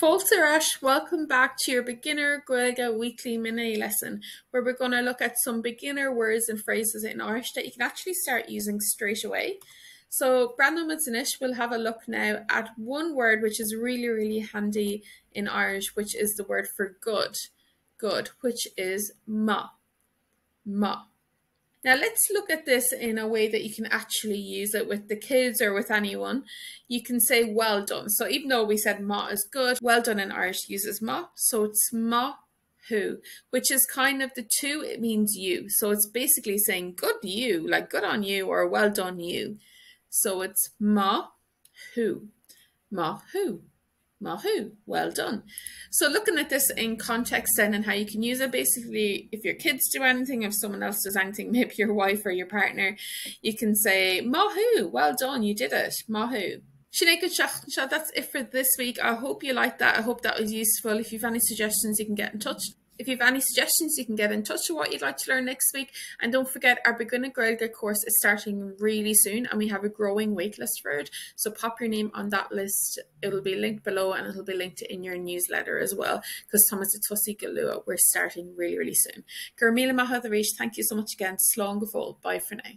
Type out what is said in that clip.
Fáilte welcome back to your beginner Gaeilge weekly mini lesson, where we're going to look at some beginner words and phrases in Irish that you can actually start using straight away. So Brandon Witzenish will have a look now at one word which is really handy in Irish, which is the word for good, which is ma. Now let's look at this in a way that you can actually use it with the kids or with anyone. You can say well done. So even though we said ma is good, well done in Irish uses ma. So it's ma who, which is kind of the two, it means you. So it's basically saying good you, like good on you or well done you. So it's ma who, ma who. Mahu, well done. So looking at this in context then and how you can use it, basically if your kids do anything, if someone else does anything, maybe your wife or your partner, you can say Mahu, well done, you did it, Mahu. Sinead, that's it for this week. I hope you liked that. I hope that was useful. If you have any suggestions, you can get in touch. If you have any suggestions, you can get in touch with what you'd like to learn next week. And don't forget, our Beginner Gaeilge course is starting really soon and we have a growing waitlist for it. So pop your name on that list. It'll be linked below and it'll be linked in your newsletter as well. Because Thomas Tusi Galua, we're starting really soon. Gurmila Mahadarish, thank you so much again. Slán go fóill. Bye for now.